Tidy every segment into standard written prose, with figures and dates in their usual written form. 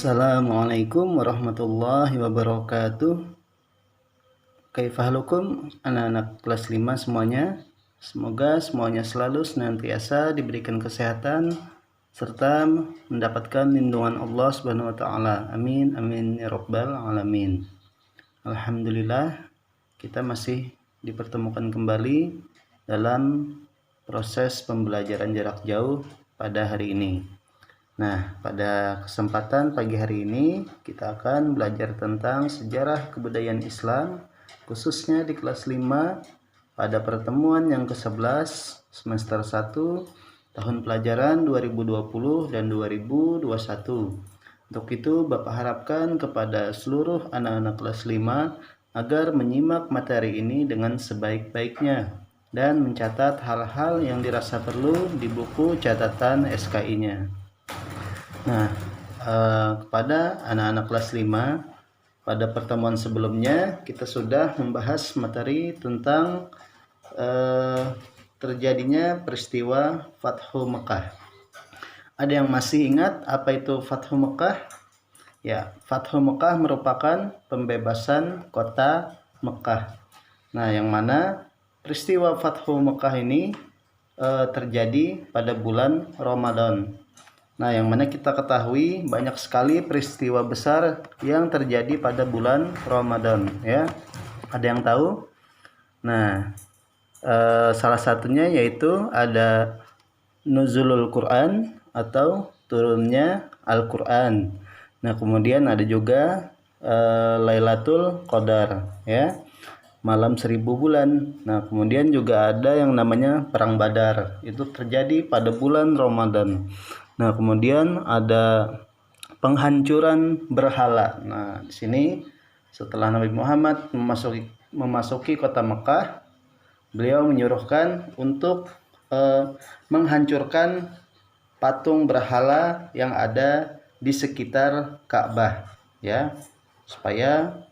Assalamualaikum warahmatullahi wabarakatuh. Kaifahalukum anak-anak kelas 5 semuanya. Semoga semuanya selalu senantiasa diberikan kesehatan serta mendapatkan lindungan Allah Subhanahu wa taala. Amin amin ya rabbal alamin. Alhamdulillah kita masih dipertemukan kembali dalam proses pembelajaran jarak jauh pada hari ini. Nah, pada kesempatan pagi hari ini kita akan belajar tentang sejarah kebudayaan Islam, khususnya di kelas 5 pada pertemuan yang ke-11 semester 1 tahun pelajaran 2020 dan 2021. Untuk itu Bapak harapkan kepada seluruh anak-anak kelas 5 agar menyimak materi ini dengan sebaik-baiknya dan mencatat hal-hal yang dirasa perlu di buku catatan SKI-nya. Nah, kepada anak-anak kelas 5, pada pertemuan sebelumnya kita sudah membahas materi tentang terjadinya peristiwa Fathu Mekah. Ada yang masih ingat apa itu Fathu Mekah? Ya, Fathu Mekah merupakan pembebasan kota Mekah. Nah, yang mana peristiwa Fathu Mekah ini terjadi pada bulan Ramadan. Nah, yang mana kita ketahui banyak sekali peristiwa besar yang terjadi pada bulan Ramadan, ya. Ada yang tahu? Nah, salah satunya yaitu ada nuzulul Quran atau turunnya Al-Quran. Nah, kemudian ada juga Lailatul Qadar, ya, malam 1000 bulan. Nah, kemudian juga ada yang namanya Perang Badar. Itu terjadi pada bulan Ramadan. Nah, kemudian ada penghancuran berhala. Nah, di sini setelah Nabi Muhammad memasuki kota Mekah, beliau menyuruhkan untuk menghancurkan patung berhala yang ada di sekitar Ka'bah, ya, supaya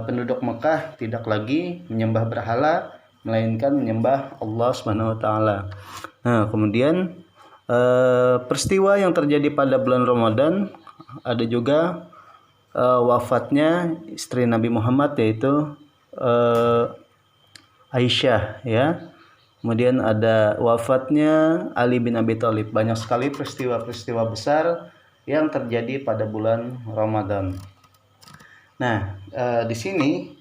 penduduk Mekah tidak lagi menyembah berhala melainkan menyembah Allah Subhanahu wa taala. Nah, kemudian peristiwa yang terjadi pada bulan Ramadan ada juga wafatnya istri Nabi Muhammad yaitu Aisyah, ya. Kemudian ada wafatnya Ali bin Abi Thalib. Banyak sekali peristiwa-peristiwa besar yang terjadi pada bulan Ramadan. Nah, di sini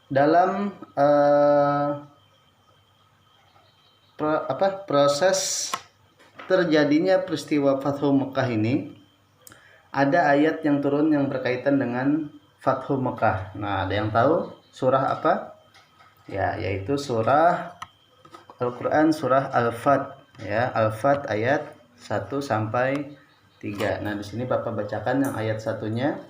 dalam proses terjadinya peristiwa Fathu Mekah ini ada ayat yang turun yang berkaitan dengan Fathu Mekah. Nah, ada yang tahu surah apa? Ya, yaitu surah Al-Quran, surah Al-Fat, ya, Al-Fat ayat 1 sampai 3. Nah, di sini Bapak bacakan yang ayat satunya.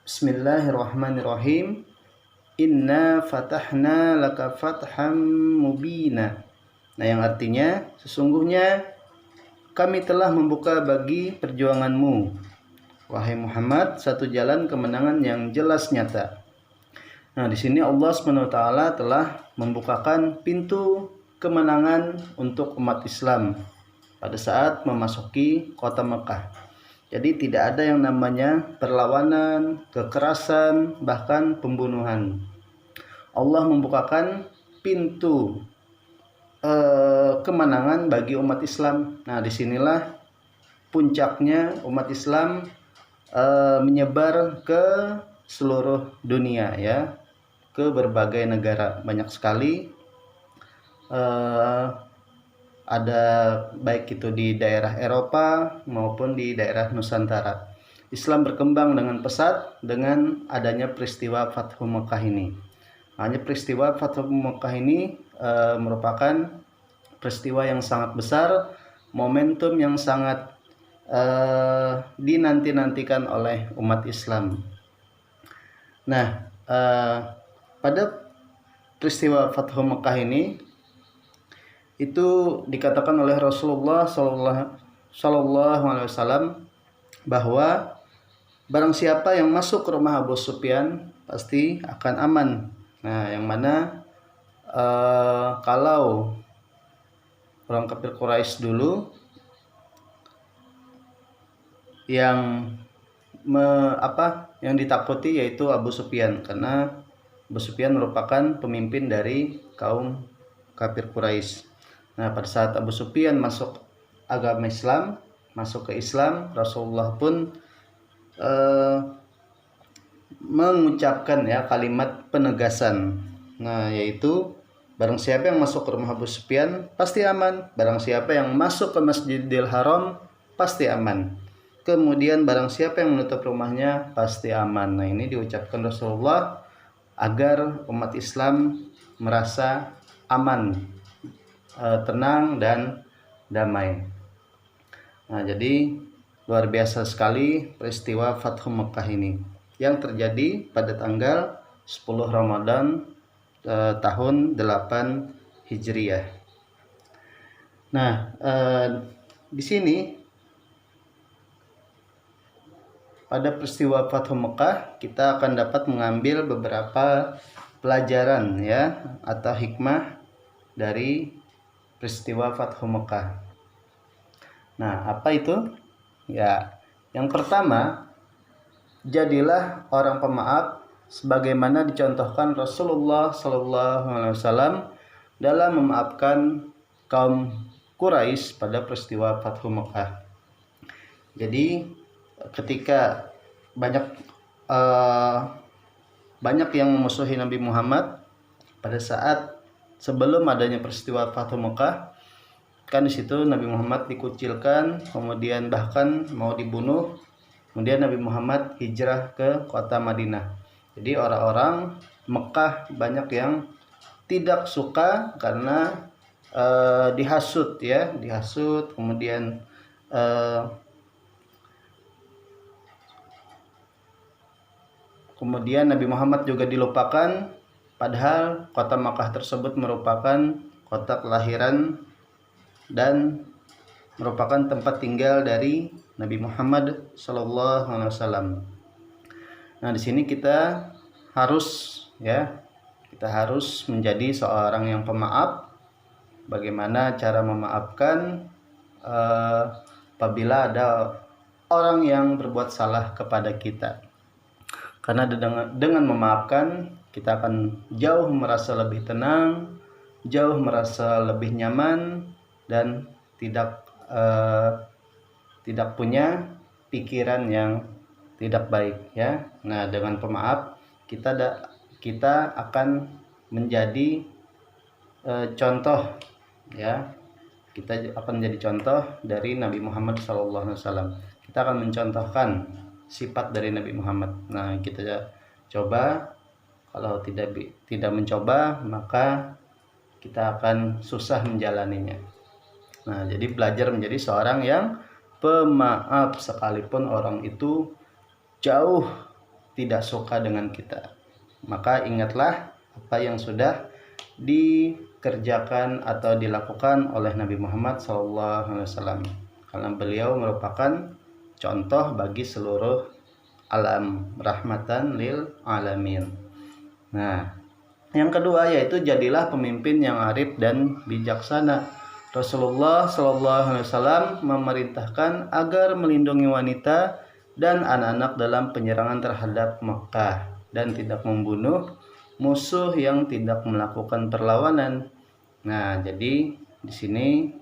Bismillahirrahmanirrahim. Inna fatahna laka fatham mubina. Nah, yang artinya sesungguhnya kami telah membuka bagi perjuanganmu, wahai Muhammad, satu jalan kemenangan yang jelas nyata. Nah, di sini Allah SWT telah membukakan pintu kemenangan untuk umat Islam pada saat memasuki kota Mekah. Jadi tidak ada yang namanya perlawanan, kekerasan, bahkan pembunuhan. Allah membukakan pintu kemenangan bagi umat Islam. Nah, disinilah puncaknya umat Islam menyebar ke seluruh dunia, ya, ke berbagai negara. Banyak sekali ada baik itu di daerah Eropa maupun di daerah Nusantara. Islam berkembang dengan pesat dengan adanya peristiwa Fathu Mekah ini. Hanya peristiwa Fathu Mekah ini merupakan peristiwa yang sangat besar, momentum yang sangat dinanti-nantikan oleh umat Islam. Nah, pada peristiwa Fathu Mekah ini itu dikatakan oleh Rasulullah Sallallahu Alaihi Wasallam bahwa barang siapa yang masuk ke rumah Abu Sufyan pasti akan aman. Nah, yang mana kalau orang kafir Quraisy dulu yang yang ditakuti yaitu Abu Sufyan, karena Abu Sufyan merupakan pemimpin dari kaum kafir Quraisy. Nah, pada saat Abu Sufyan masuk agama Islam, masuk ke Islam, Rasulullah pun mengucapkan ya kalimat penegasan. Nah, yaitu barang siapa yang masuk ke rumah Abu Sufyan pasti aman, barang siapa yang masuk ke Masjidil Haram pasti aman. Kemudian barang siapa yang menutup rumahnya pasti aman. Nah, ini diucapkan Rasulullah agar umat Islam merasa aman, tenang dan damai. Nah, jadi luar biasa sekali peristiwa Fathu Mekah ini yang terjadi pada tanggal 10 Ramadan tahun 8 Hijriah. Nah, di sini pada peristiwa Fathu Mekah kita akan dapat mengambil beberapa pelajaran ya atau hikmah dari peristiwa Fathu Mekah. Nah, apa itu? Ya, yang pertama, jadilah orang pemaaf sebagaimana dicontohkan Rasulullah SAW dalam memaafkan kaum Quraisy pada peristiwa Fathu Mekah. Jadi ketika banyak yang memusuhi Nabi Muhammad pada saat sebelum adanya peristiwa Fathu Mekah, kan di situ Nabi Muhammad dikucilkan, kemudian bahkan mau dibunuh. Kemudian Nabi Muhammad hijrah ke kota Madinah. Jadi orang-orang Mekah banyak yang tidak suka karena dihasut ya, kemudian Nabi Muhammad juga dilupakan, padahal kota Makkah tersebut merupakan kota kelahiran dan merupakan tempat tinggal dari Nabi Muhammad SAW. Nah, di sini kita harus menjadi seorang yang pemaaf. Bagaimana cara memaafkan apabila ada orang yang berbuat salah kepada kita? Karena dengan memaafkan kita akan jauh merasa lebih tenang, jauh merasa lebih nyaman, dan tidak punya pikiran yang tidak baik ya. Nah, dengan pemaaf kita akan menjadi contoh ya. Kita akan menjadi contoh dari Nabi Muhammad SAW. Kita akan mencontohkan sifat dari Nabi Muhammad. Nah, kita coba. Kalau tidak mencoba, maka kita akan susah menjalaninya. Nah, jadi belajar menjadi seorang yang pemaaf sekalipun orang itu jauh tidak suka dengan kita. Maka ingatlah apa yang sudah dikerjakan atau dilakukan oleh Nabi Muhammad SAW, karena beliau merupakan contoh bagi seluruh alam, rahmatan lil alamin. Nah, yang kedua yaitu jadilah pemimpin yang arif dan bijaksana. Rasulullah SAW memerintahkan agar melindungi wanita dan anak-anak dalam penyerangan terhadap Mekah dan tidak membunuh musuh yang tidak melakukan perlawanan. Nah, jadi di sini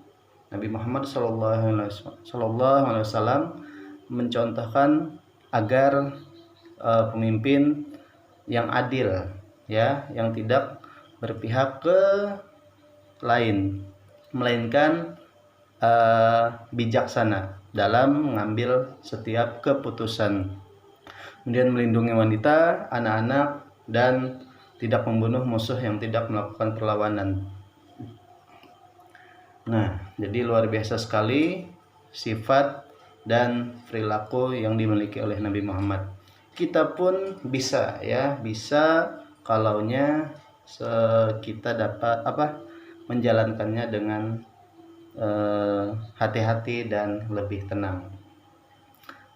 Nabi Muhammad SAW mencontohkan agar pemimpin yang adil ya, yang tidak berpihak ke lain, melainkan bijaksana dalam mengambil setiap keputusan. Kemudian melindungi wanita, anak-anak, dan tidak membunuh musuh yang tidak melakukan perlawanan. Nah, jadi luar biasa sekali sifat dan perilaku yang dimiliki oleh Nabi Muhammad. Kita pun bisa kalaunya kita dapat menjalankannya dengan hati-hati dan lebih tenang.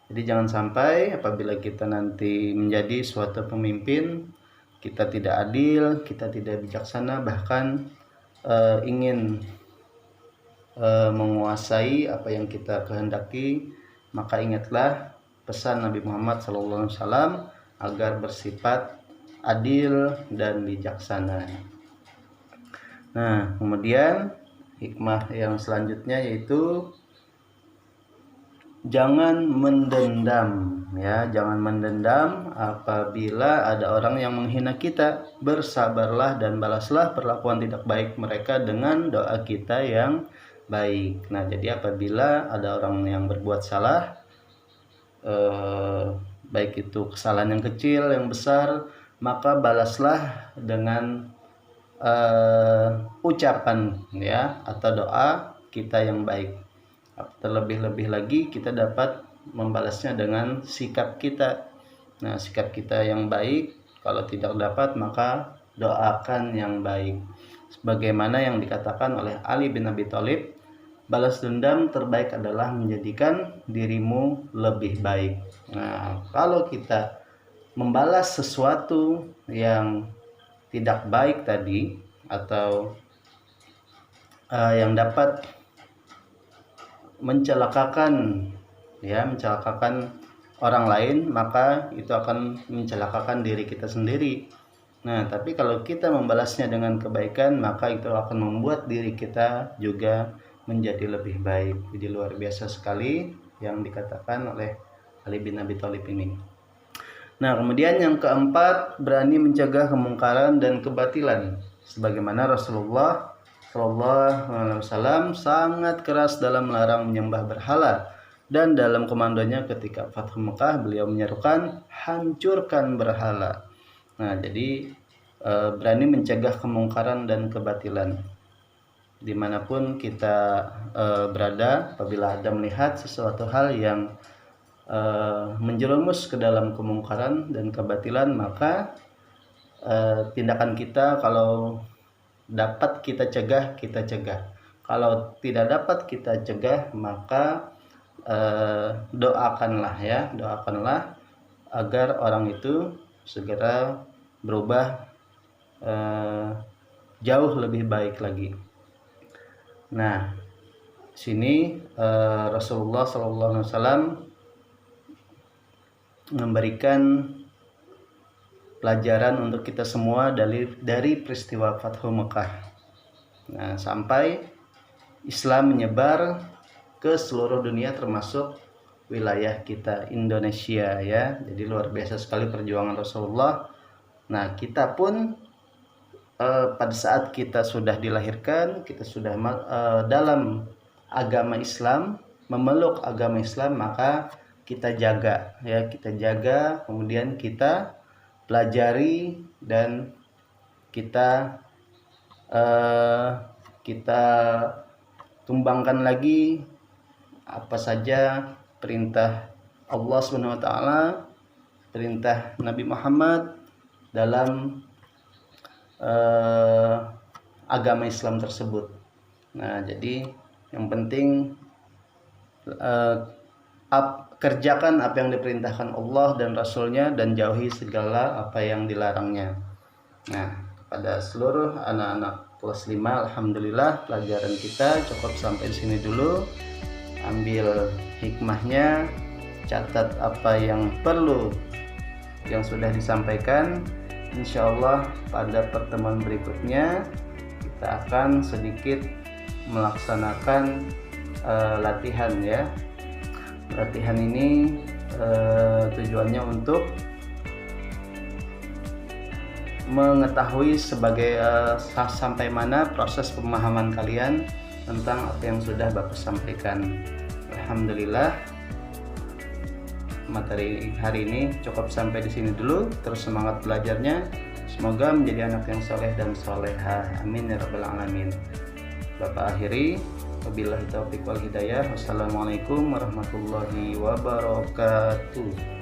Jadi jangan sampai apabila kita nanti menjadi suatu pemimpin, kita tidak adil, kita tidak bijaksana, bahkan ingin menguasai apa yang kita kehendaki, maka ingatlah pesan Nabi Muhammad SAW agar bersifat adil dan bijaksana. Nah, kemudian hikmah yang selanjutnya yaitu jangan mendendam, ya, jangan mendendam apabila ada orang yang menghina kita. Bersabarlah dan balaslah perlakuan tidak baik mereka dengan doa kita yang baik. Nah, jadi apabila ada orang yang berbuat salah, baik itu kesalahan yang kecil, yang besar, maka balaslah dengan ucapan, ya, atau doa kita yang baik. Terlebih-lebih lagi kita dapat membalasnya dengan sikap kita. Nah, sikap kita yang baik, kalau tidak dapat maka doakan yang baik. Sebagaimana yang dikatakan oleh Ali bin Abi Thalib, balas dendam terbaik adalah menjadikan dirimu lebih baik. Nah, kalau kita membalas sesuatu yang tidak baik tadi, atau yang dapat mencelakakan orang lain, maka itu akan mencelakakan diri kita sendiri. Nah, tapi kalau kita membalasnya dengan kebaikan, maka itu akan membuat diri kita juga menjadi lebih baik. Jadi luar biasa sekali yang dikatakan oleh Ali bin Abi Thalib ini. Nah, kemudian yang keempat, berani mencegah kemungkaran dan kebatilan. Sebagaimana Rasulullah SAW sangat keras dalam melarang menyembah berhala, dan dalam komandonya ketika Fathu Mekah beliau menyerukan hancurkan berhala. Nah, jadi berani mencegah kemungkaran dan kebatilan dimanapun kita berada. Apabila ada melihat sesuatu hal yang menjerumus ke dalam kemungkaran dan kebatilan, maka tindakan kita kalau dapat kita cegah, kita cegah. Kalau tidak dapat kita cegah, maka doakanlah agar orang itu segera berubah jauh lebih baik lagi. Nah, sini Rasulullah SAW memberikan pelajaran untuk kita semua dari peristiwa Fathu Mekah. Nah, sampai Islam menyebar ke seluruh dunia termasuk wilayah kita Indonesia, ya. Jadi luar biasa sekali perjuangan Rasulullah. Nah, kita pun pada saat kita sudah dilahirkan, kita sudah dalam agama Islam, memeluk agama Islam, maka kita jaga, ya, kemudian kita pelajari dan kita tumbangkan lagi apa saja perintah Allah SWT, perintah Nabi Muhammad dalam agama Islam tersebut. Nah, jadi yang penting kerjakan apa yang diperintahkan Allah dan Rasulnya, dan jauhi segala apa yang dilarangnya. Nah, pada seluruh anak-anak kelas 5, alhamdulillah pelajaran kita cukup sampai sini dulu. Ambil hikmahnya, catat apa yang perlu yang sudah disampaikan. Insya Allah pada pertemuan berikutnya kita akan sedikit melaksanakan latihan, ya. Latihan ini tujuannya untuk mengetahui sampai mana proses pemahaman kalian tentang apa yang sudah Bapak sampaikan. Alhamdulillah, materi hari ini cukup sampai di sini dulu. Terus semangat belajarnya. Semoga menjadi anak yang soleh dan soleha. Amin ya rabbal alamin. Bapak akhiri. Wabillahi taufiq wal hidayah. Wassalamualaikum warahmatullahi wabarakatuh.